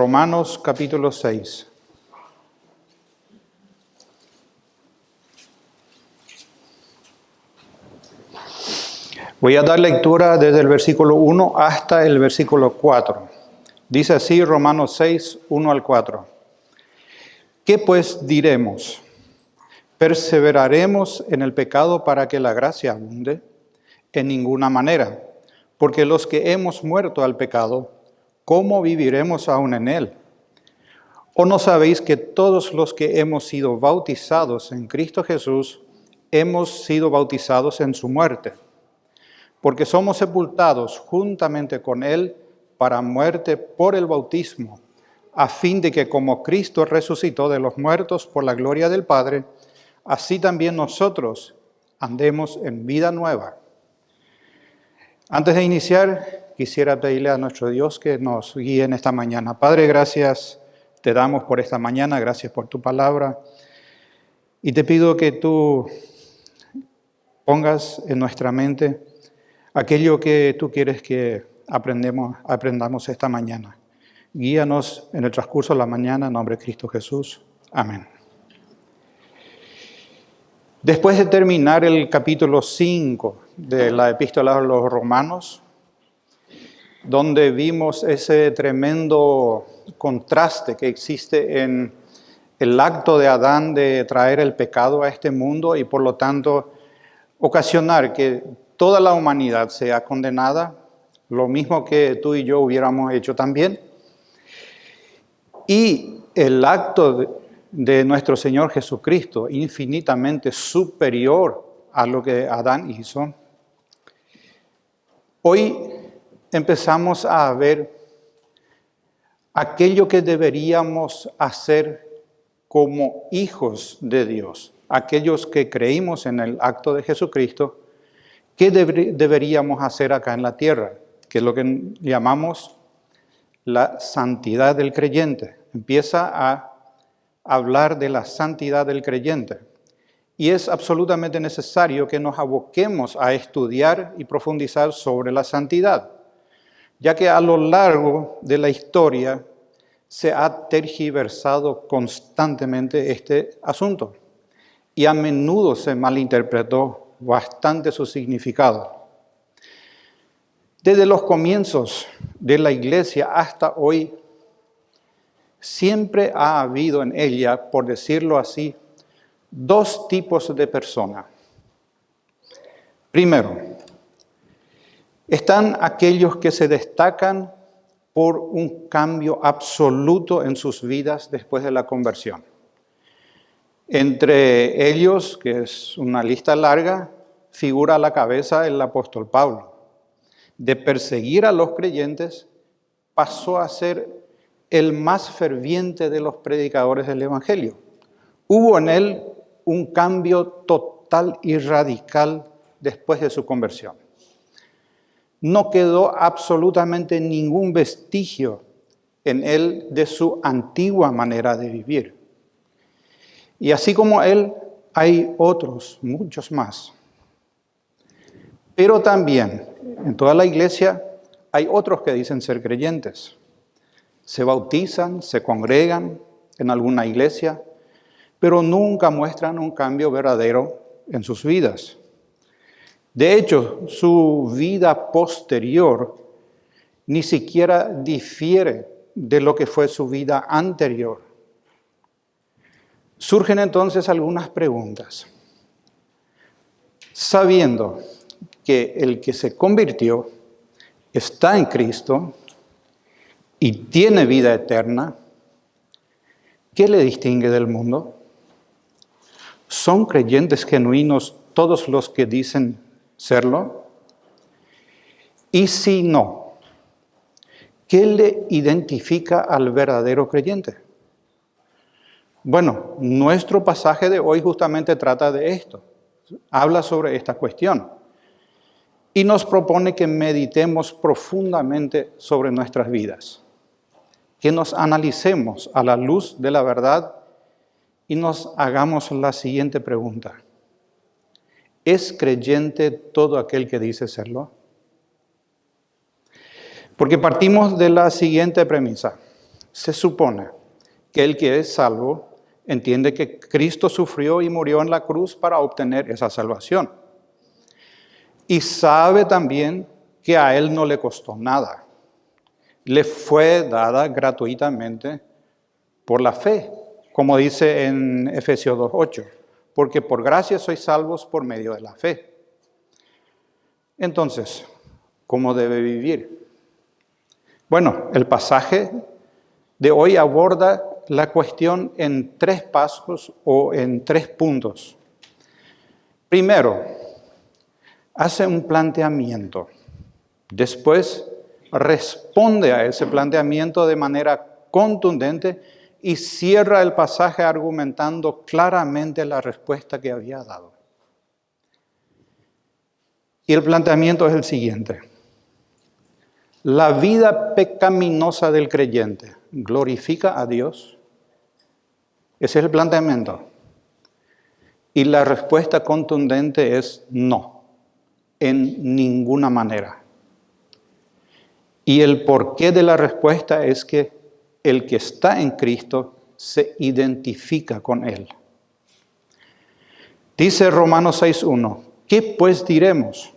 Romanos capítulo 6. Voy a dar lectura desde el versículo 1 hasta el versículo 4. Dice así Romanos 6, 1 al 4. ¿Qué pues diremos? ¿Perseveraremos en el pecado para que la gracia abunde? En ninguna manera, porque los que hemos muerto al pecado, ¿cómo viviremos aún en él? ¿O no sabéis que todos los que hemos sido bautizados en Cristo Jesús, hemos sido bautizados en su muerte? Porque somos sepultados juntamente con él para muerte por el bautismo, a fin de que como Cristo resucitó de los muertos por la gloria del Padre, así también nosotros andemos en vida nueva. Antes de iniciar, quisiera pedirle a nuestro Dios que nos guíe en esta mañana. Padre, gracias te damos por esta mañana, gracias por tu palabra. Y te pido que tú pongas en nuestra mente aquello que tú quieres que aprendamos esta mañana. Guíanos en el transcurso de la mañana, en nombre de Cristo Jesús. Amén. Después de terminar el capítulo 5 de la Epístola a los Romanos, donde vimos ese tremendo contraste que existe en el acto de Adán de traer el pecado a este mundo y por lo tanto ocasionar que toda la humanidad sea condenada, lo mismo que tú y yo hubiéramos hecho también. Y el acto de nuestro Señor Jesucristo, infinitamente superior a lo que Adán hizo. Hoy empezamos a ver aquello que deberíamos hacer como hijos de Dios, aquellos que creímos en el acto de Jesucristo. ¿Qué deberíamos hacer acá en la tierra? Que es lo que llamamos la santidad del creyente. Empieza a hablar de la santidad del creyente. Y es absolutamente necesario que nos aboquemos a estudiar y profundizar sobre la santidad, ya que a lo largo de la historia se ha tergiversado constantemente este asunto y a menudo se malinterpretó bastante su significado. Desde los comienzos de la iglesia hasta hoy, siempre ha habido en ella, por decirlo así, dos tipos de personas. Primero, están aquellos que se destacan por un cambio absoluto en sus vidas después de la conversión. Entre ellos, que es una lista larga, figura a la cabeza el apóstol Pablo. De perseguir a los creyentes, pasó a ser el más ferviente de los predicadores del Evangelio. Hubo en él un cambio total y radical después de su conversión. No quedó absolutamente ningún vestigio en él de su antigua manera de vivir. Y así como él, hay otros, muchos más. Pero también, en toda la iglesia, hay otros que dicen ser creyentes. Se bautizan, se congregan en alguna iglesia, pero nunca muestran un cambio verdadero en sus vidas. De hecho, su vida posterior ni siquiera difiere de lo que fue su vida anterior. Surgen entonces algunas preguntas. Sabiendo que el que se convirtió está en Cristo y tiene vida eterna, ¿qué le distingue del mundo? ¿Son creyentes genuinos todos los que dicen serlo? Y si no, ¿qué le identifica al verdadero creyente? Bueno, nuestro pasaje de hoy justamente trata de esto. Habla sobre esta cuestión. Y nos propone que meditemos profundamente sobre nuestras vidas. Que nos analicemos a la luz de la verdad y nos hagamos la siguiente pregunta. ¿Es creyente todo aquel que dice serlo? Porque partimos de la siguiente premisa. se supone que el que es salvo entiende que Cristo sufrió y murió en la cruz para obtener esa salvación. Y sabe también que a él no le costó nada. Le fue dada gratuitamente por la fe, como dice en Efesios 2:8, porque por gracia sois salvos por medio de la fe. Entonces, ¿cómo debe vivir? Bueno, el pasaje de hoy aborda la cuestión en 3 pasos o en 3 puntos. Primero, hace un planteamiento. Después, responde a ese planteamiento de manera contundente y cierra el pasaje argumentando claramente la respuesta que había dado. Y el planteamiento es el siguiente. ¿La vida pecaminosa del creyente glorifica a Dios? Ese es el planteamiento. Y la respuesta contundente es no, en ninguna manera. Y el porqué de la respuesta es que el que está en Cristo se identifica con Él. Dice Romanos 6:1, ¿qué pues diremos?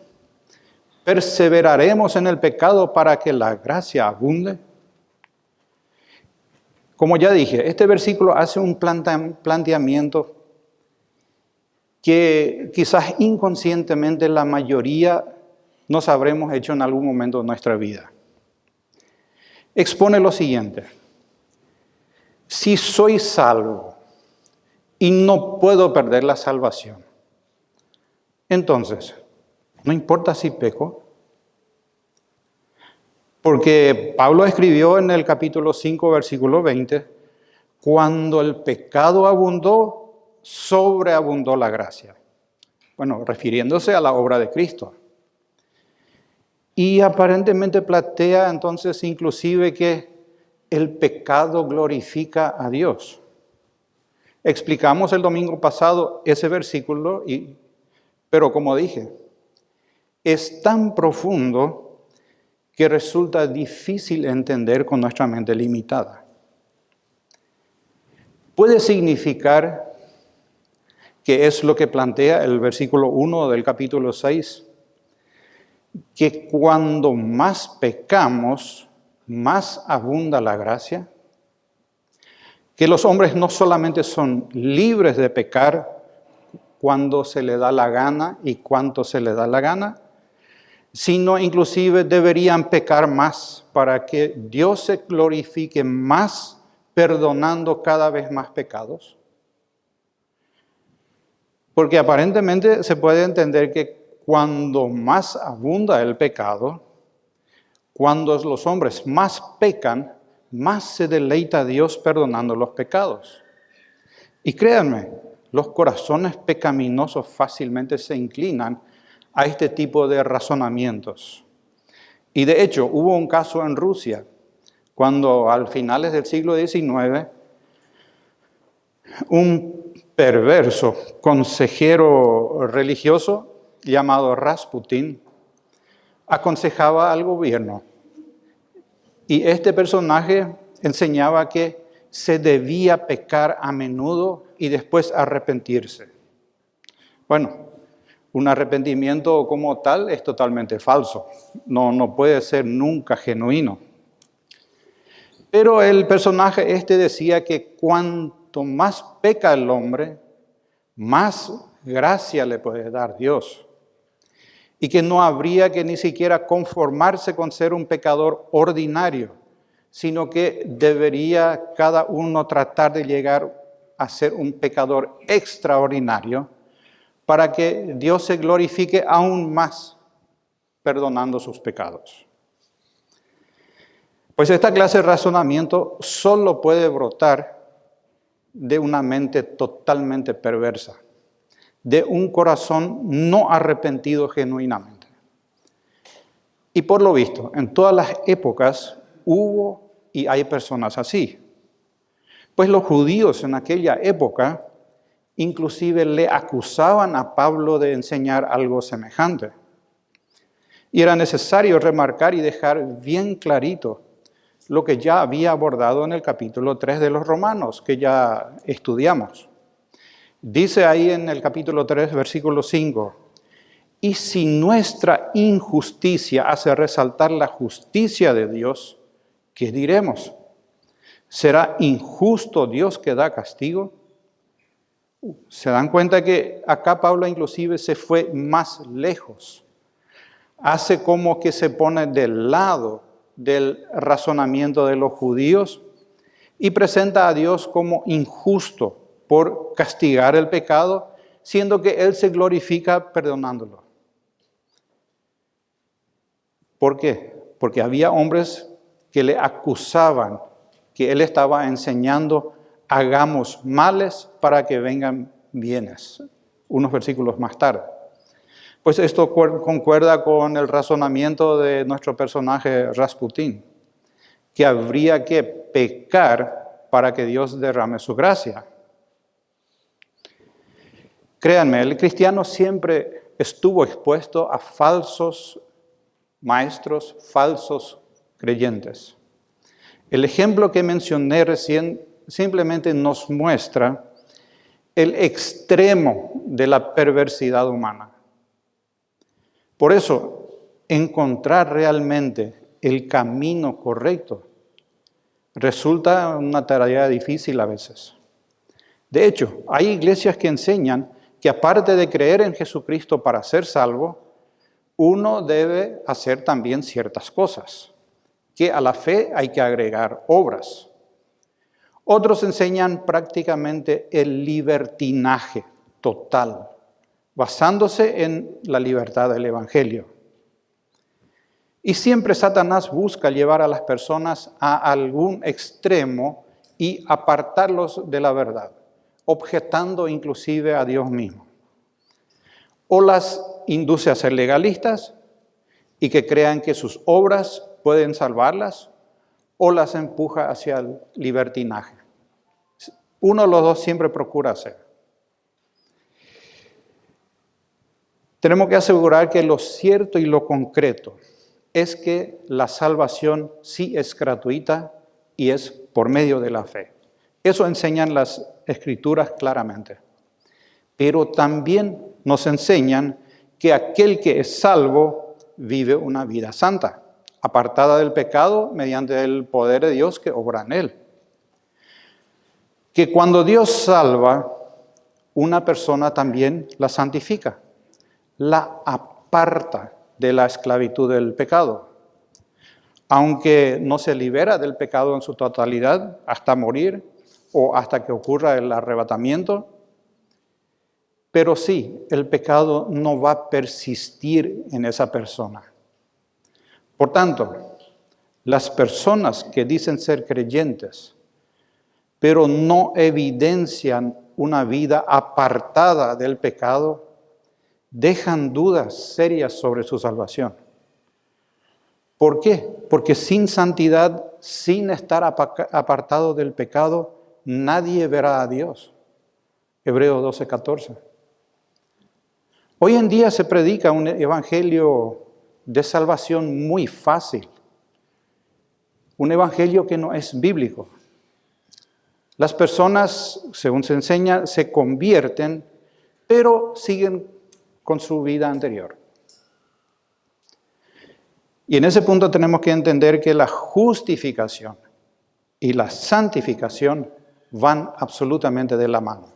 ¿Perseveraremos en el pecado para que la gracia abunde? Como ya dije, este versículo hace un planteamiento que quizás inconscientemente la mayoría nos habremos hecho en algún momento de nuestra vida. Expone lo siguiente: si soy salvo y no puedo perder la salvación, entonces, no importa si peco, porque Pablo escribió en el capítulo 5, versículo 20, cuando el pecado abundó, sobreabundó la gracia. Bueno, refiriéndose a la obra de Cristo. Y aparentemente plantea entonces inclusive que el pecado glorifica a Dios. Explicamos el domingo pasado ese versículo, pero como dije, es tan profundo que resulta difícil entender con nuestra mente limitada. Puede significar que es lo que plantea el versículo 1 del capítulo 6, que cuando más pecamos, más abunda la gracia, que los hombres no solamente son libres de pecar cuando se le da la gana y cuanto se le da la gana, sino inclusive deberían pecar más para que Dios se glorifique más perdonando cada vez más pecados. Porque aparentemente se puede entender que cuando más abunda el pecado, cuando los hombres más pecan, más se deleita a Dios perdonando los pecados. Y créanme, los corazones pecaminosos fácilmente se inclinan a este tipo de razonamientos. Y de hecho, hubo un caso en Rusia, cuando al finales del siglo XIX, un perverso consejero religioso llamado Rasputin aconsejaba al gobierno. Y este personaje enseñaba que se debía pecar a menudo y después arrepentirse. Bueno, un arrepentimiento como tal es totalmente falso. No puede ser nunca genuino. Pero el personaje decía que cuanto más peca el hombre, más gracia le puede dar Dios. Y que no habría que ni siquiera conformarse con ser un pecador ordinario, sino que debería cada uno tratar de llegar a ser un pecador extraordinario para que Dios se glorifique aún más perdonando sus pecados. Pues esta clase de razonamiento solo puede brotar de una mente totalmente perversa, de un corazón no arrepentido genuinamente. Y por lo visto, en todas las épocas hubo y hay personas así. Pues los judíos en aquella época inclusive le acusaban a Pablo de enseñar algo semejante. Y era necesario remarcar y dejar bien clarito lo que ya había abordado en el capítulo 3 de los Romanos, que ya estudiamos. Dice ahí en el capítulo 3, versículo 5, y si nuestra injusticia hace resaltar la justicia de Dios, ¿qué diremos? ¿Será injusto Dios que da castigo? Se dan cuenta que acá Pablo inclusive se fue más lejos. Hace como que se pone del lado del razonamiento de los judíos y presenta a Dios como injusto por castigar el pecado, siendo que Él se glorifica perdonándolo. ¿Por qué? Porque había hombres que le acusaban que Él estaba enseñando, hagamos males para que vengan bienes, unos versículos más tarde. Pues esto concuerda con el razonamiento de nuestro personaje Rasputín, que habría que pecar para que Dios derrame su gracia. Créanme, el cristiano siempre estuvo expuesto a falsos maestros, falsos creyentes. El ejemplo que mencioné recién simplemente nos muestra el extremo de la perversidad humana. Por eso, encontrar realmente el camino correcto resulta una tarea difícil a veces. De hecho, hay iglesias que enseñan que aparte de creer en Jesucristo para ser salvo, uno debe hacer también ciertas cosas, que a la fe hay que agregar obras. Otros enseñan prácticamente el libertinaje total, basándose en la libertad del Evangelio. Y siempre Satanás busca llevar a las personas a algún extremo y apartarlos de la verdad, objetando inclusive a Dios mismo. O las induce a ser legalistas y que crean que sus obras pueden salvarlas, o las empuja hacia el libertinaje. Uno de los dos siempre procura hacer. Tenemos que asegurar que lo cierto y lo concreto es que la salvación sí es gratuita y es por medio de la fe. Eso enseñan las Escrituras claramente. Pero también nos enseñan que aquel que es salvo vive una vida santa, apartada del pecado mediante el poder de Dios que obra en él. Que cuando Dios salva, una persona también la santifica, la aparta de la esclavitud del pecado. Aunque no se libera del pecado en su totalidad hasta morir o hasta que ocurra el arrebatamiento, pero sí, el pecado no va a persistir en esa persona. Por tanto, las personas que dicen ser creyentes, pero no evidencian una vida apartada del pecado, dejan dudas serias sobre su salvación. ¿Por qué? Porque sin santidad, sin estar apartado del pecado, nadie verá a Dios. Hebreos 12:14. Hoy en día se predica un evangelio de salvación muy fácil, un evangelio que no es bíblico. Las personas, según se enseña, se convierten, pero siguen con su vida anterior. Y en ese punto tenemos que entender que la justificación y la santificación van absolutamente de la mano.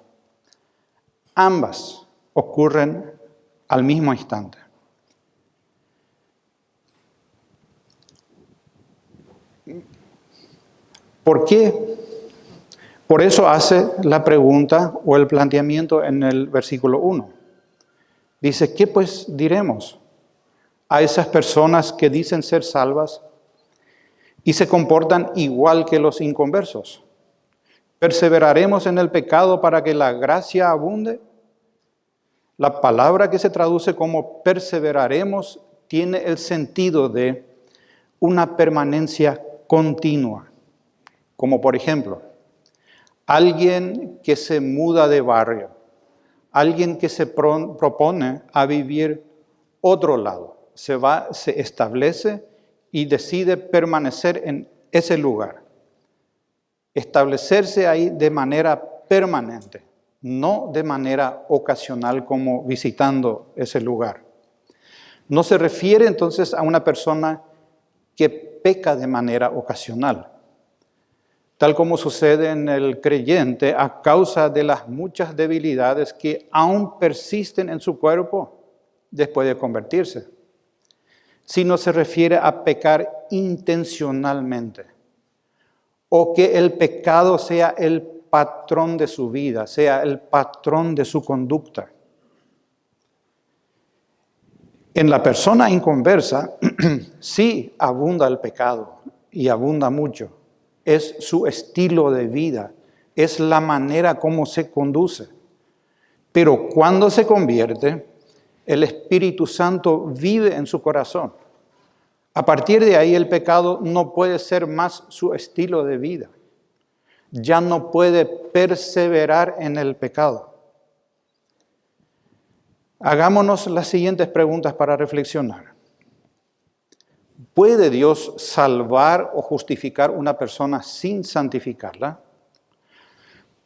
Ambas ocurren al mismo instante. ¿Por qué? Por eso hace la pregunta o el planteamiento en el versículo 1. Dice, ¿qué pues diremos a esas personas que dicen ser salvas y se comportan igual que los inconversos? ¿Perseveraremos en el pecado para que la gracia abunde? La palabra que se traduce como perseveraremos tiene el sentido de una permanencia continua. Como por ejemplo, alguien que se muda de barrio, alguien que se propone a vivir otro lado, se establece y decide permanecer en ese lugar. Establecerse ahí de manera permanente, no de manera ocasional como visitando ese lugar. No se refiere entonces a una persona que peca de manera ocasional, tal como sucede en el creyente a causa de las muchas debilidades que aún persisten en su cuerpo después de convertirse, sino se refiere a pecar intencionalmente, o que el pecado sea el patrón de su vida, sea el patrón de su conducta. En la persona inconversa sí abunda el pecado y abunda mucho. Es su estilo de vida, es la manera como se conduce. Pero cuando se convierte, el Espíritu Santo vive en su corazón. A partir de ahí el pecado no puede ser más su estilo de vida. Ya no puede perseverar en el pecado. Hagámonos las siguientes preguntas para reflexionar. ¿Puede Dios salvar o justificar una persona sin santificarla?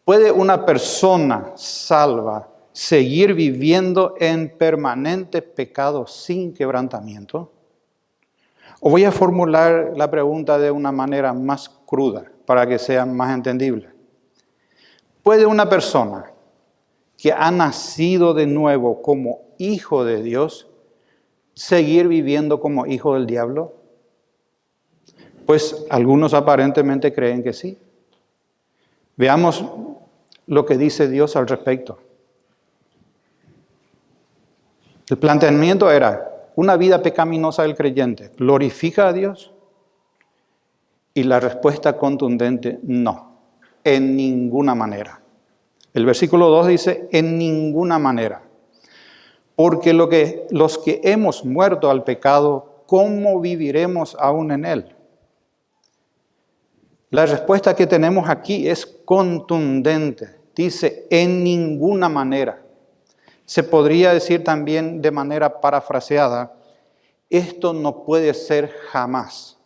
¿Puede una persona salva seguir viviendo en permanente pecado sin quebrantamiento? O voy a formular la pregunta de una manera más cruda para que sea más entendible. ¿Puede una persona que ha nacido de nuevo como hijo de Dios seguir viviendo como hijo del diablo? Pues algunos aparentemente creen que sí. Veamos lo que dice Dios al respecto. El planteamiento era: ¿una vida pecaminosa del creyente glorifica a Dios? Y la respuesta contundente: no, en ninguna manera. El versículo 2 dice: en ninguna manera. Porque los que hemos muerto al pecado, ¿cómo viviremos aún en él? La respuesta que tenemos aquí es contundente. Dice: en ninguna manera. Se podría decir también de manera parafraseada: esto no puede ser jamás.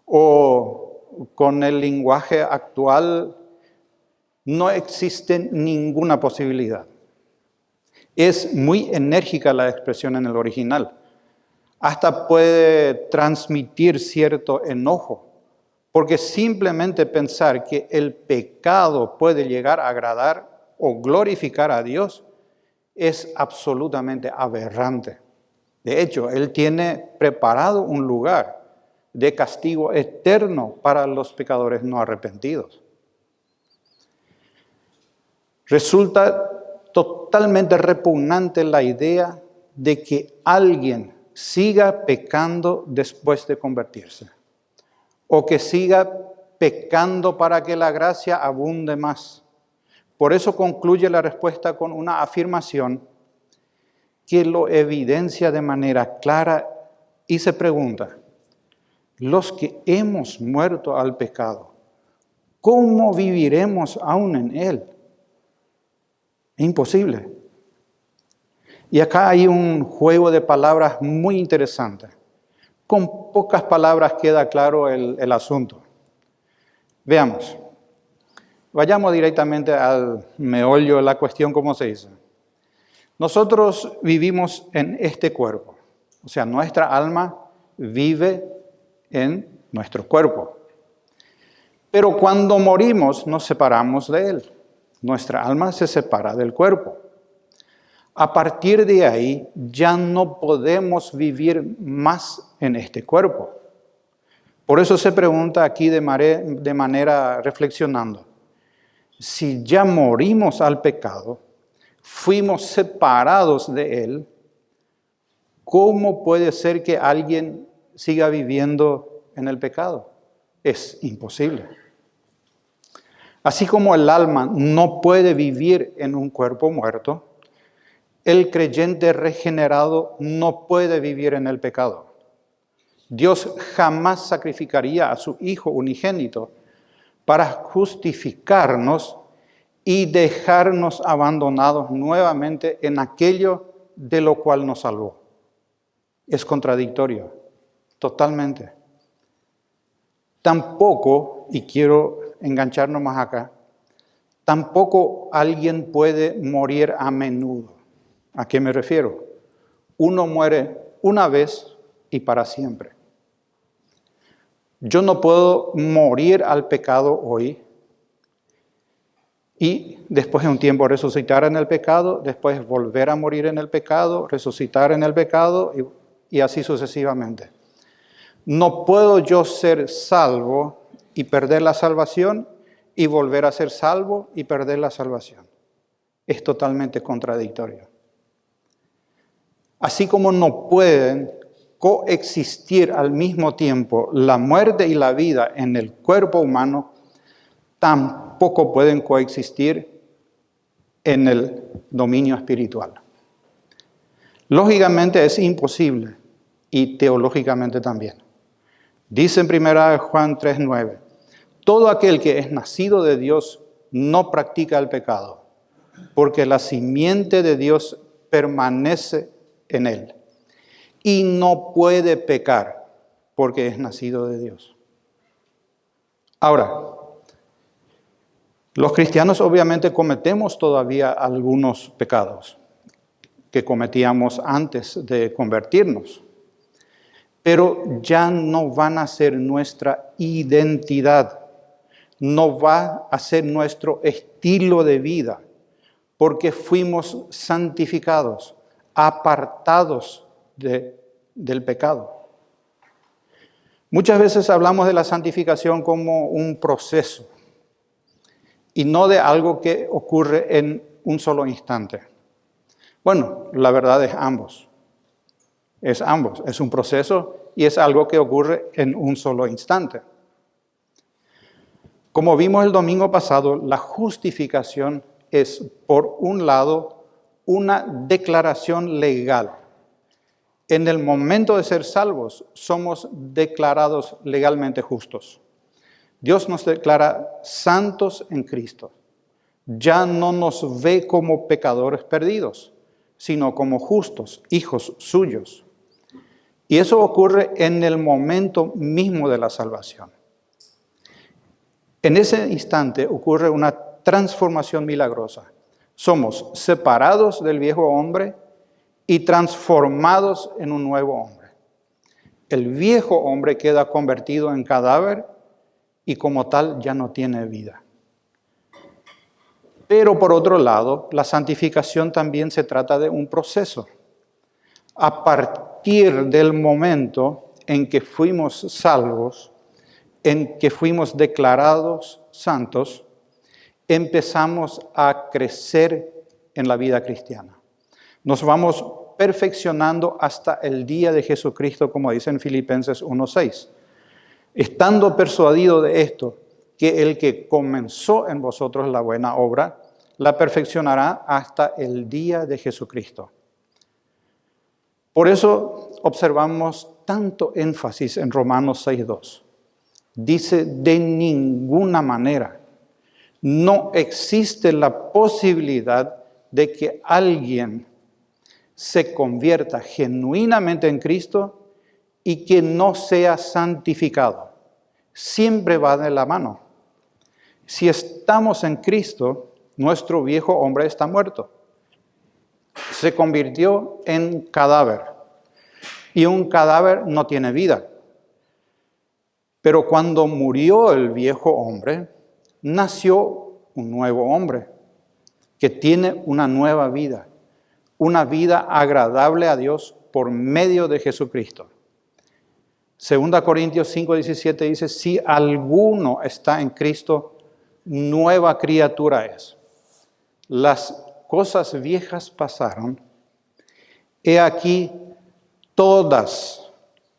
O con el lenguaje actual, no existe ninguna posibilidad. Es muy enérgica la expresión en el original. Hasta puede transmitir cierto enojo, porque simplemente pensar que el pecado puede llegar a agradar o glorificar a Dios es absolutamente aberrante. De hecho, Él tiene preparado un lugar de castigo eterno para los pecadores no arrepentidos. Resulta totalmente repugnante la idea de que alguien siga pecando después de convertirse, o que siga pecando para que la gracia abunde más. Por eso concluye la respuesta con una afirmación que lo evidencia de manera clara y se pregunta: los que hemos muerto al pecado, ¿cómo viviremos aún en él? Es imposible. Y acá hay un juego de palabras muy interesante. Con pocas palabras queda claro el asunto. Veamos. Vayamos directamente al meollo de la cuestión, como se dice. Nosotros vivimos en este cuerpo. O sea, nuestra alma vive en nuestro cuerpo. Pero cuando morimos nos separamos de él. Nuestra alma se separa del cuerpo. A partir de ahí ya no podemos vivir más en este cuerpo. Por eso se pregunta aquí de manera reflexionando: si ya morimos al pecado, fuimos separados de él, ¿cómo puede ser que alguien siga viviendo en el pecado? Es imposible. Así como el alma no puede vivir en un cuerpo muerto, el creyente regenerado no puede vivir en el pecado. Dios jamás sacrificaría a su Hijo unigénito para justificarnos y dejarnos abandonados nuevamente en aquello de lo cual nos salvó. Es contradictorio, totalmente. Tampoco, y quiero engancharnos más acá, tampoco alguien puede morir a menudo. ¿A qué me refiero? Uno muere una vez y para siempre. Yo no puedo morir al pecado hoy y después de un tiempo resucitar en el pecado, después volver a morir en el pecado, resucitar en el pecado y así sucesivamente. No puedo yo ser salvo y perder la salvación y volver a ser salvo y perder la salvación. Es totalmente contradictorio. Así como no pueden coexistir al mismo tiempo la muerte y la vida en el cuerpo humano, tampoco pueden coexistir en el dominio espiritual. Lógicamente es imposible y teológicamente también. Dice en 1 Juan 3:9, todo aquel que es nacido de Dios no practica el pecado, porque la simiente de Dios permanece en él y no puede pecar porque es nacido de Dios. Ahora, los cristianos obviamente cometemos todavía algunos pecados que cometíamos antes de convertirnos, pero ya no van a ser nuestra identidad, no va a ser nuestro estilo de vida, porque fuimos santificados, apartados del pecado. Muchas veces hablamos de la santificación como un proceso y no de algo que ocurre en un solo instante. Bueno, la verdad es ambos. Es ambos. Es un proceso y es algo que ocurre en un solo instante. Como vimos el domingo pasado, la justificación es, por un lado, una declaración legal. En el momento de ser salvos, somos declarados legalmente justos. Dios nos declara santos en Cristo. Ya no nos ve como pecadores perdidos, sino como justos, hijos suyos. Y eso ocurre en el momento mismo de la salvación. En ese instante ocurre una transformación milagrosa. Somos separados del viejo hombre y transformados en un nuevo hombre. El viejo hombre queda convertido en cadáver y como tal ya no tiene vida. Pero por otro lado, la santificación también se trata de un proceso. A partir del momento en que fuimos salvos, en que fuimos declarados santos, empezamos a crecer en la vida cristiana. Nos vamos perfeccionando hasta el día de Jesucristo, como dice en Filipenses 1:6. Estando persuadido de esto, que el que comenzó en vosotros la buena obra, la perfeccionará hasta el día de Jesucristo. Por eso observamos tanto énfasis en Romanos 6:2. Dice, de ninguna manera, no existe la posibilidad de que alguien se convierta genuinamente en Cristo y que no sea santificado. Siempre va de la mano. Si estamos en Cristo, nuestro viejo hombre está muerto. Se convirtió en cadáver. Y un cadáver no tiene vida. Pero cuando murió el viejo hombre, nació un nuevo hombre que tiene una nueva vida. Una vida agradable a Dios por medio de Jesucristo. 2 Corintios 5:17 dice, si alguno está en Cristo, nueva criatura es. Las cosas viejas pasaron, he aquí, todas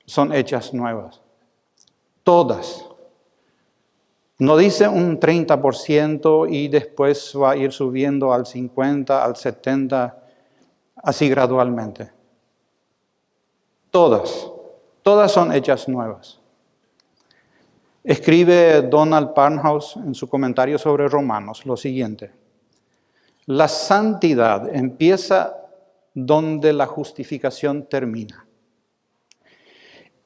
son hechas nuevas. Todas. No dice un 30% y después va a ir subiendo al 50%, al 70%, así gradualmente. Todas son hechas nuevas. Escribe Donald Parnhouse en su comentario sobre Romanos lo siguiente. La santidad empieza donde la justificación termina.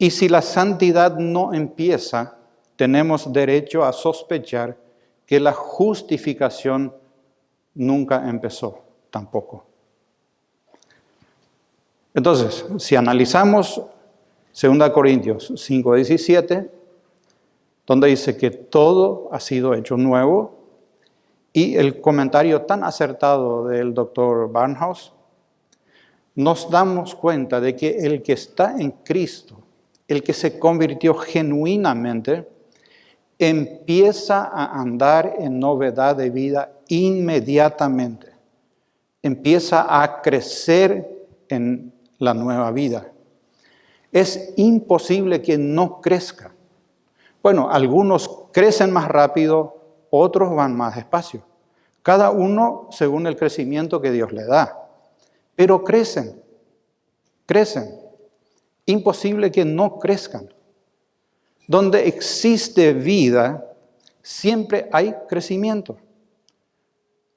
Y si la santidad no empieza, tenemos derecho a sospechar que la justificación nunca empezó tampoco. Entonces, si analizamos 2 Corintios 5:17, donde dice que todo ha sido hecho nuevo, y el comentario tan acertado del doctor Barnhouse, nos damos cuenta de que el que está en Cristo, el que se convirtió genuinamente, empieza a andar en novedad de vida inmediatamente. Empieza a crecer en la nueva vida. Es imposible que no crezca. Bueno, algunos crecen más rápido, otros van más despacio. Cada uno según el crecimiento que Dios le da. Pero crecen. Imposible que no crezcan. Donde existe vida, siempre hay crecimiento.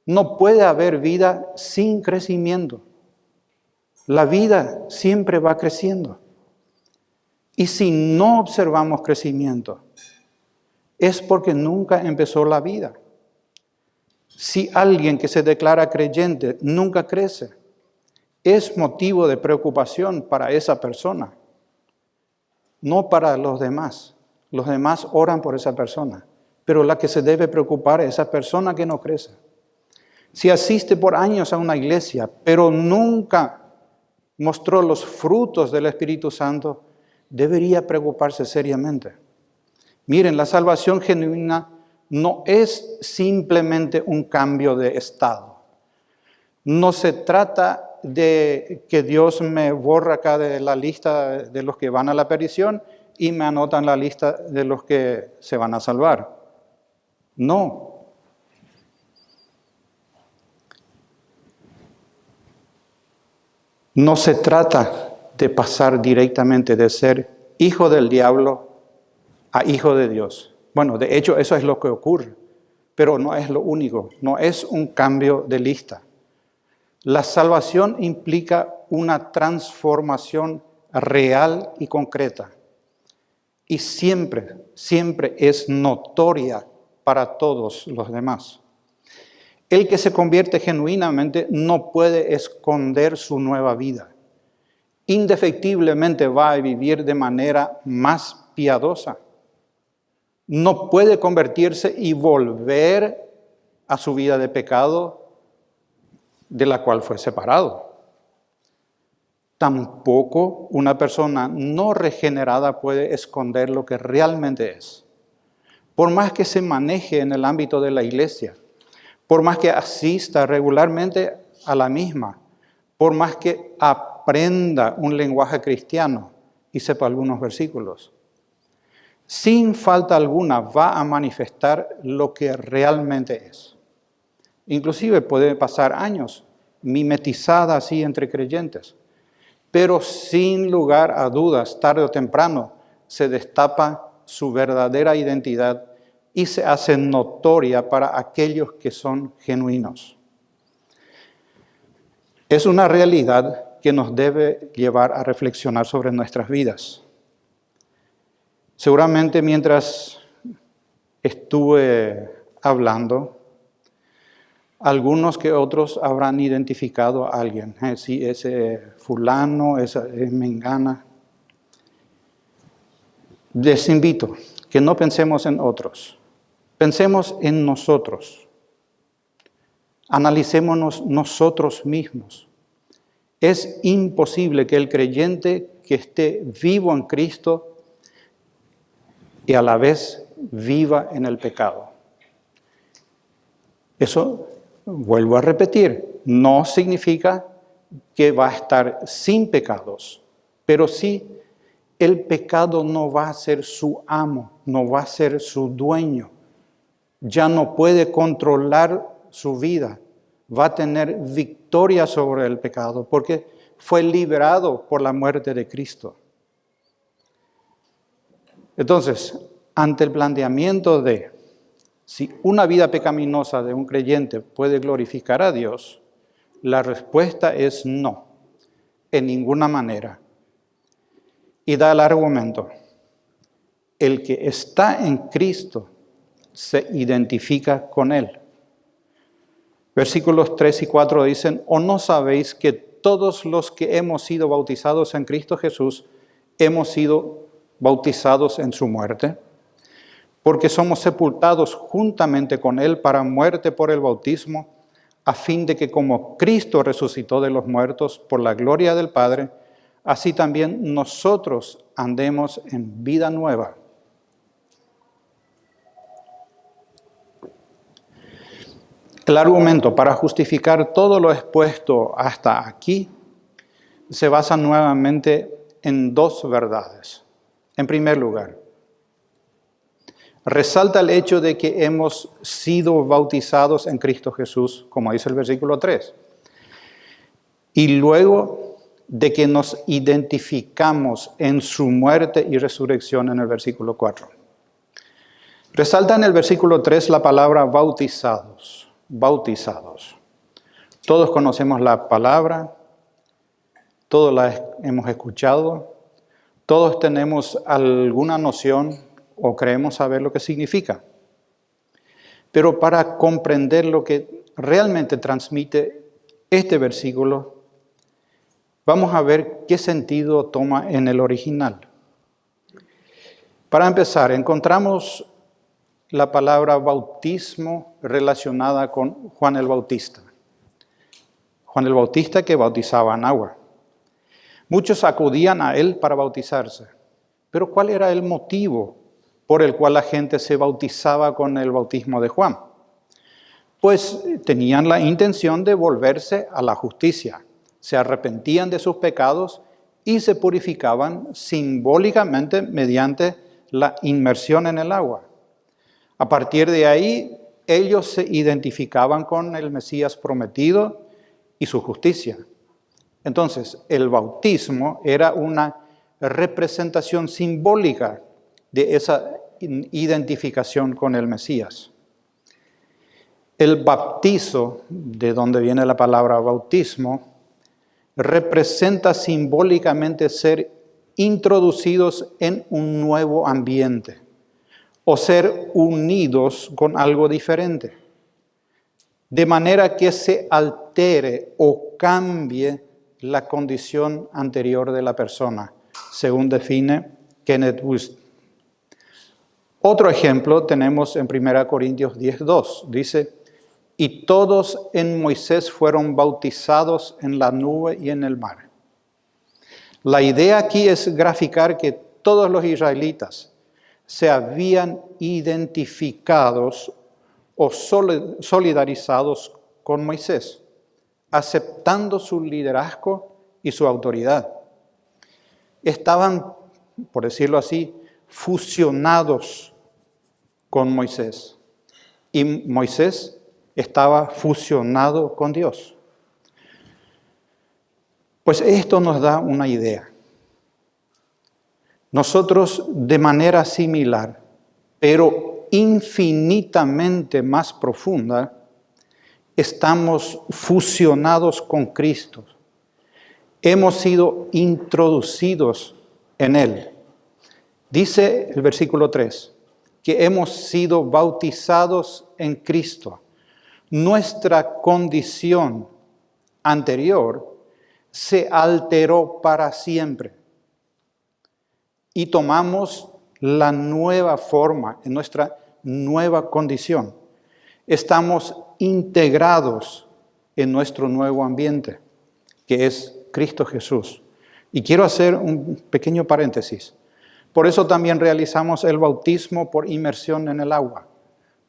No puede haber vida sin crecimiento. La vida siempre va creciendo. Y si no observamos crecimiento, es porque nunca empezó la vida. Si alguien que se declara creyente nunca crece, es motivo de preocupación para esa persona, no para los demás. Los demás oran por esa persona, pero la que se debe preocupar es esa persona que no crece. Si asiste por años a una iglesia, pero nunca mostró los frutos del Espíritu Santo, debería preocuparse seriamente. Miren, la salvación genuina no es simplemente un cambio de estado. No se trata de que Dios me borra acá de la lista de los que van a la perdición y me anota en la lista de los que se van a salvar. No. No se trata de pasar directamente de ser hijo del diablo a hijo de Dios. Bueno, de hecho eso es lo que ocurre, pero no es lo único, no es un cambio de lista. La salvación implica una transformación real y concreta. Y siempre es notoria para todos los demás. El que se convierte genuinamente no puede esconder su nueva vida. Indefectiblemente va a vivir de manera más piadosa. No puede convertirse y volver a su vida de pecado de la cual fue separado. Tampoco una persona no regenerada puede esconder lo que realmente es. Por más que se maneje en el ámbito de la iglesia, por más que asista regularmente a la misma, por más que aprenda un lenguaje cristiano y sepa algunos versículos, sin falta alguna va a manifestar lo que realmente es. Inclusive puede pasar años mimetizada así entre creyentes, pero sin lugar a dudas, tarde o temprano, se destapa su verdadera identidad y se hace notoria para aquellos que son genuinos. Es una realidad que nos debe llevar a reflexionar sobre nuestras vidas. Seguramente mientras estuve hablando, algunos que otros habrán identificado a alguien. Sí, ese fulano, esa es mengana. Les invito que no pensemos en otros. Pensemos en nosotros. Analicémonos nosotros mismos. Es imposible que el creyente que esté vivo en Cristo y a la vez viva en el pecado. Eso, vuelvo a repetir, no significa que va a estar sin pecados, pero sí el pecado no va a ser su amo, no va a ser su dueño. Ya no puede controlar su vida, va a tener victoria sobre el pecado porque fue liberado por la muerte de Cristo. Entonces, ante el planteamiento de si una vida pecaminosa de un creyente puede glorificar a Dios, la respuesta es no, en ninguna manera. Y da el argumento. el que está en Cristo se identifica con Él. Versículos 3 y 4 dicen, ¿o no sabéis que todos los que hemos sido bautizados en Cristo Jesús hemos sido bautizados en su muerte? Porque somos sepultados juntamente con Él para muerte por el bautismo, a fin de que como Cristo resucitó de los muertos por la gloria del Padre, así también nosotros andemos en vida nueva. El argumento para justificar todo lo expuesto hasta aquí se basa nuevamente en dos verdades. En primer lugar, resalta el hecho de que hemos sido bautizados en Cristo Jesús, como dice el versículo 3. Y luego de que nos identificamos en su muerte y resurrección en el versículo 4. Resalta en el versículo 3 la palabra bautizados. Bautizados. Todos conocemos la palabra, todos la hemos escuchado, todos tenemos alguna noción o creemos saber lo que significa. Pero para comprender lo que realmente transmite este versículo, vamos a ver qué sentido toma en el original. Para empezar, encontramos la palabra bautismo relacionada con Juan el Bautista. Juan el Bautista que bautizaba en agua. Muchos acudían a él para bautizarse. Pero ¿cuál era el motivo por el cual la gente se bautizaba con el bautismo de Juan? Pues tenían la intención de volverse a la justicia. Se arrepentían de sus pecados y se purificaban simbólicamente mediante la inmersión en el agua. A partir de ahí, ellos se identificaban con el Mesías prometido y su justicia. Entonces, el bautismo era una representación simbólica de esa identificación con el Mesías. El bautizo, de donde viene la palabra bautismo, representa simbólicamente ser introducidos en un nuevo ambiente o ser unidos con algo diferente, de manera que se altere o cambie la condición anterior de la persona, según define Kenneth Wuest. Otro ejemplo tenemos en 1 Corintios 10:2. Dice, y todos en Moisés fueron bautizados en la nube y en el mar. La idea aquí es graficar que todos los israelitas se habían identificados o solidarizados con Moisés, aceptando su liderazgo y su autoridad. Estaban, por decirlo así, fusionados con Moisés. Y Moisés estaba fusionado con Dios. Pues esto nos da una idea. Nosotros de manera similar, pero infinitamente más profunda, estamos fusionados con Cristo. Hemos sido introducidos en Él. Dice el versículo 3, que hemos sido bautizados en Cristo. Nuestra condición anterior se alteró para siempre. Y tomamos la nueva forma, en nuestra nueva condición. Estamos integrados en nuestro nuevo ambiente, que es Cristo Jesús. Y quiero hacer un pequeño paréntesis. Por eso también realizamos el bautismo por inmersión en el agua,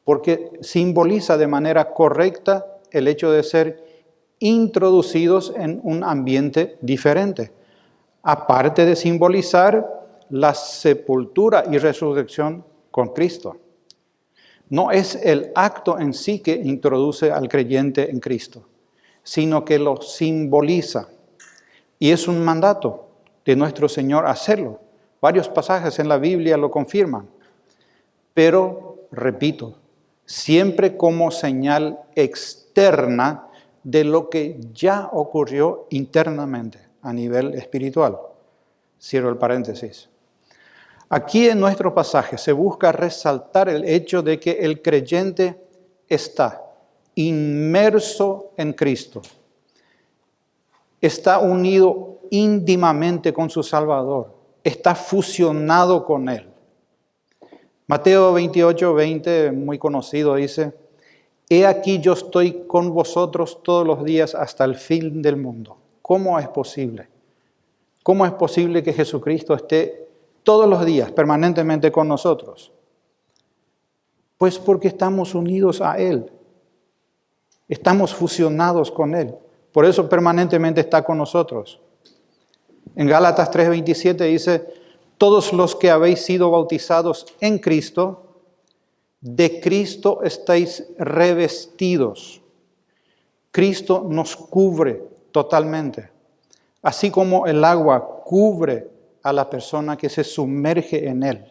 porque simboliza de manera correcta el hecho de ser introducidos en un ambiente diferente, aparte de simbolizar la sepultura y resurrección con Cristo. No es el acto en sí que introduce al creyente en Cristo, sino que lo simboliza. Y es un mandato de nuestro Señor hacerlo. Varios pasajes en la Biblia lo confirman. Pero, repito, siempre como señal externa de lo que ya ocurrió internamente a nivel espiritual. Cierro el paréntesis. Aquí en nuestro pasaje se busca resaltar el hecho de que el creyente está inmerso en Cristo, está unido íntimamente con su Salvador, está fusionado con Él. Mateo 28:20, muy conocido, dice: He aquí yo estoy con vosotros todos los días hasta el fin del mundo. ¿Cómo es posible? ¿Cómo es posible que Jesucristo esté todos los días, permanentemente con nosotros? Pues porque estamos unidos a Él. Estamos fusionados con Él. Por eso permanentemente está con nosotros. En Gálatas 3:27 dice: Todos los que habéis sido bautizados en Cristo, de Cristo estáis revestidos. Cristo nos cubre totalmente. Así como el agua cubre a la persona que se sumerge en él.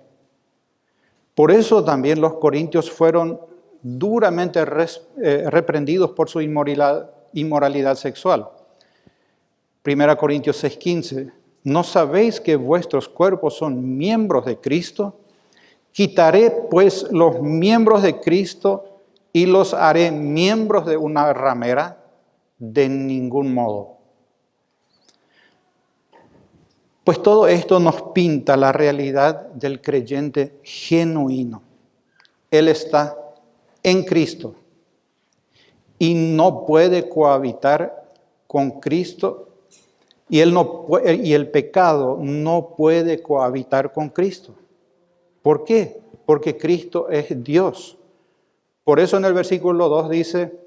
Por eso también los corintios fueron duramente reprendidos por su inmoralidad sexual. 1 Corintios 6:15. ¿No sabéis que vuestros cuerpos son miembros de Cristo? Quitaré pues los miembros de Cristo y los haré miembros de una ramera. De ningún modo. Pues todo esto nos pinta la realidad del creyente genuino. Él está en Cristo y no puede cohabitar con Cristo y el pecado no puede cohabitar con Cristo. ¿Por qué? Porque Cristo es Dios. Por eso en el versículo 2 dice: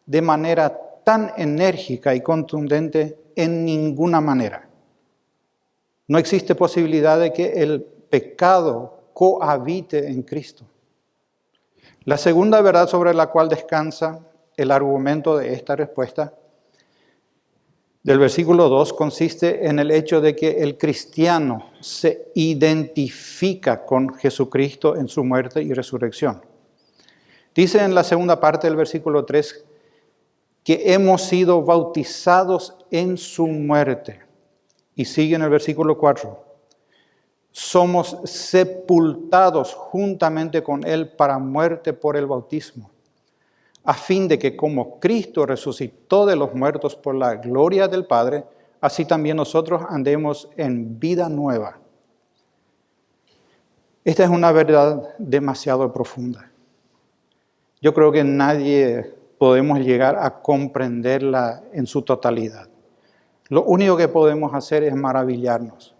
de manera tan enérgica y contundente, en ninguna manera. No existe posibilidad de que el pecado cohabite en Cristo. La segunda verdad sobre la cual descansa el argumento de esta respuesta del versículo 2 consiste en el hecho de que el cristiano se identifica con Jesucristo en su muerte y resurrección. Dice en la segunda parte del versículo 3 que hemos sido bautizados en su muerte. Y sigue en el versículo 4. Somos sepultados juntamente con Él para muerte por el bautismo, a fin de que como Cristo resucitó de los muertos por la gloria del Padre, así también nosotros andemos en vida nueva. Esta es una verdad demasiado profunda. Yo creo que nadie podemos llegar a comprenderla en su totalidad. Lo único que podemos hacer es maravillarnos,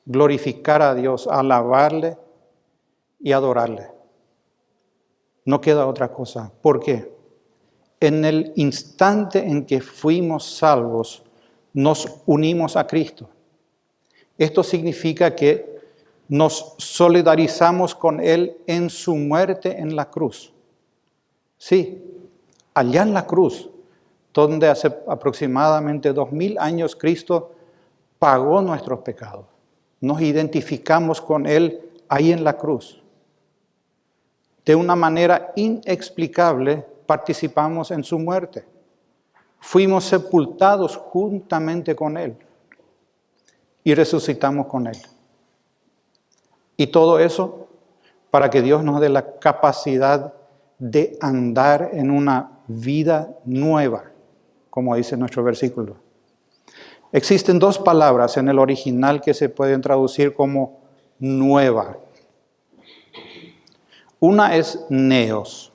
glorificar a Dios, alabarle y adorarle. No queda otra cosa. ¿Por qué? En el instante en que fuimos salvos, nos unimos a Cristo. Esto significa que nos solidarizamos con Él en su muerte en la cruz. Sí, allá en la cruz, donde hace aproximadamente 2000 años Cristo pagó nuestros pecados. Nos identificamos con Él ahí en la cruz. De una manera inexplicable participamos en su muerte. Fuimos sepultados juntamente con Él y resucitamos con Él. Y todo eso para que Dios nos dé la capacidad de andar en una vida nueva, como dice nuestro versículo. Existen dos palabras en el original que se pueden traducir como nueva. Una es neos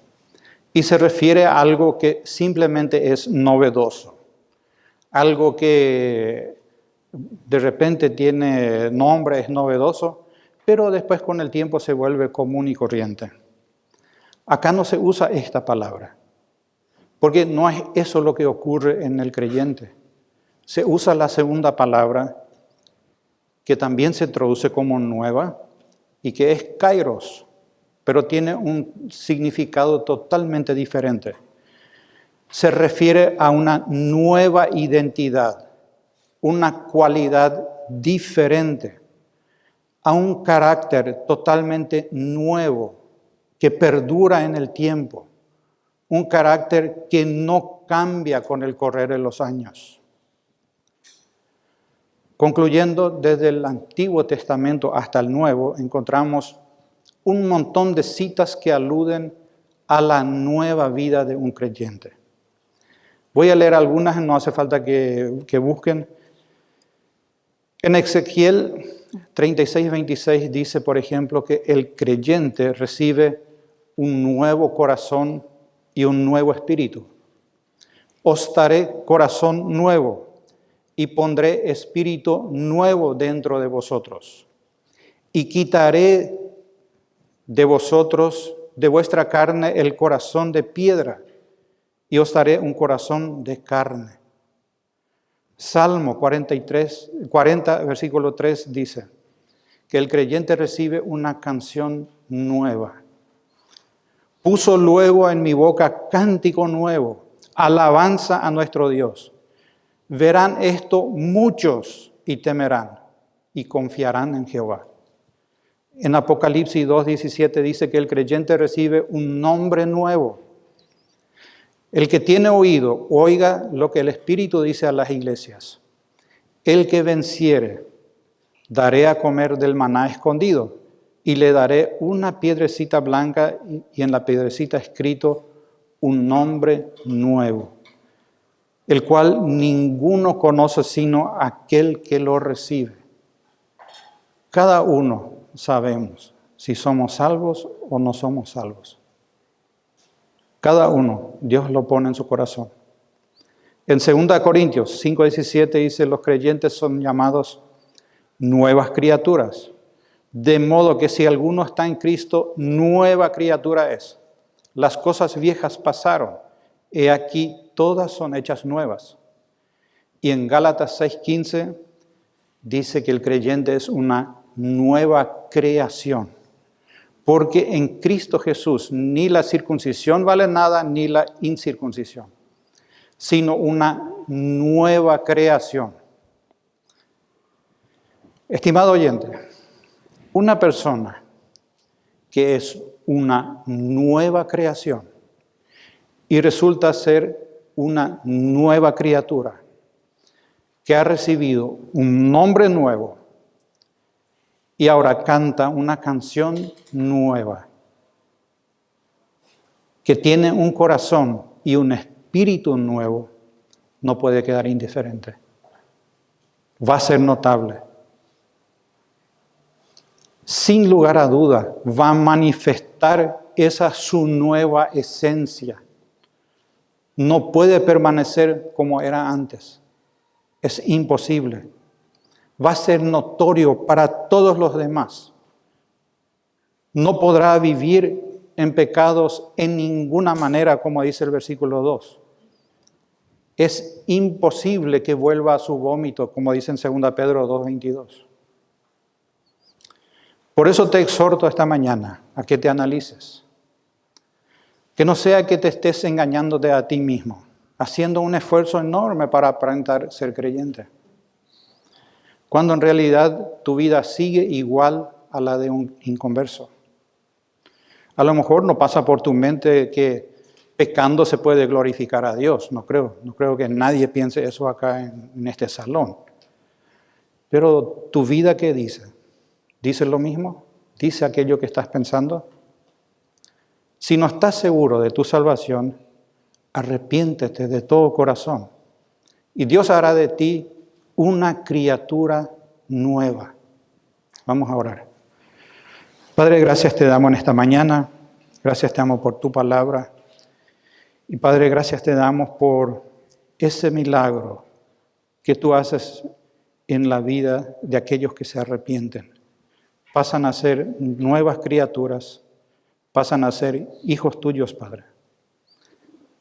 y se refiere a algo que simplemente es novedoso, algo que de repente tiene nombre, es novedoso, pero después con el tiempo se vuelve común y corriente. Acá no se usa esta palabra, porque no es eso lo que ocurre en el creyente. Se usa la segunda palabra, que también se traduce como nueva, y que es kairos, pero tiene un significado totalmente diferente. Se refiere a una nueva identidad, una cualidad diferente, a un carácter totalmente nuevo, que perdura en el tiempo, un carácter que no cambia con el correr de los años. Concluyendo, desde el Antiguo Testamento hasta el Nuevo, encontramos un montón de citas que aluden a la nueva vida de un creyente. Voy a leer algunas, no hace falta que busquen. En Ezequiel 36:26 dice, por ejemplo, que el creyente recibe un nuevo corazón y un nuevo espíritu. Os daré corazón nuevo y pondré espíritu nuevo dentro de vosotros. Y quitaré de vosotros, de vuestra carne, el corazón de piedra, y os daré un corazón de carne. Salmo 40, versículo 3 dice que el creyente recibe una canción nueva. Puso luego en mi boca cántico nuevo, alabanza a nuestro Dios. Verán esto muchos y temerán y confiarán en Jehová. En Apocalipsis 2:17 dice que el creyente recibe un nombre nuevo. El que tiene oído, oiga lo que el Espíritu dice a las iglesias. El que venciere, daré a comer del maná escondido, y le daré una piedrecita blanca, y en la piedrecita escrito un nombre nuevo, el cual ninguno conoce sino aquel que lo recibe. Cada uno sabemos si somos salvos o no somos salvos. Cada uno, Dios lo pone en su corazón. En 2 Corintios 5:17 dice, los creyentes son llamados nuevas criaturas. De modo que si alguno está en Cristo, nueva criatura es. Las cosas viejas pasaron, he aquí todas son hechas nuevas. Y en Gálatas 6:15 dice que el creyente es una nueva creación. Porque en Cristo Jesús ni la circuncisión vale nada, ni la incircuncisión, sino una nueva creación. Estimado oyente, una persona que es una nueva creación y resulta ser una nueva criatura que ha recibido un nombre nuevo y ahora canta una canción nueva, que tiene un corazón y un espíritu nuevo, no puede quedar indiferente. Va a ser notable. Sin lugar a duda, va a manifestar esa su nueva esencia. No puede permanecer como era antes. Es imposible. Va a ser notorio para todos los demás. No podrá vivir en pecados en ninguna manera, como dice el versículo 2. Es imposible que vuelva a su vómito, como dice en 2 Pedro 2:22. Por eso te exhorto esta mañana a que te analices. Que no sea que te estés engañándote a ti mismo, haciendo un esfuerzo enorme para aparentar ser creyente, cuando en realidad tu vida sigue igual a la de un inconverso. A lo mejor no pasa por tu mente que pecando se puede glorificar a Dios, no creo que nadie piense eso acá en este salón. Pero tu vida, ¿qué dice? ¿Dice lo mismo? ¿Dice aquello que estás pensando? Si no estás seguro de tu salvación, arrepiéntete de todo corazón y Dios hará de ti una criatura nueva. Vamos a orar. Padre, gracias te damos en esta mañana. Gracias te damos por tu palabra. Y Padre, gracias te damos por ese milagro que tú haces en la vida de aquellos que se arrepienten. Pasan a ser nuevas criaturas, pasan a ser hijos tuyos, Padre.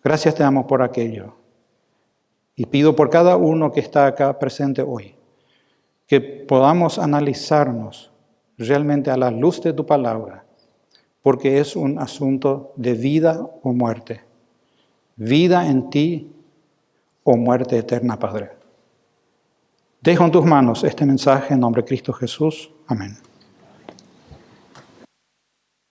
Gracias te damos por aquello. Y pido por cada uno que está acá presente hoy, que podamos analizarnos realmente a la luz de tu palabra, porque es un asunto de vida o muerte. Vida en ti o muerte eterna, Padre. Dejo en tus manos este mensaje en nombre de Cristo Jesús. Amén.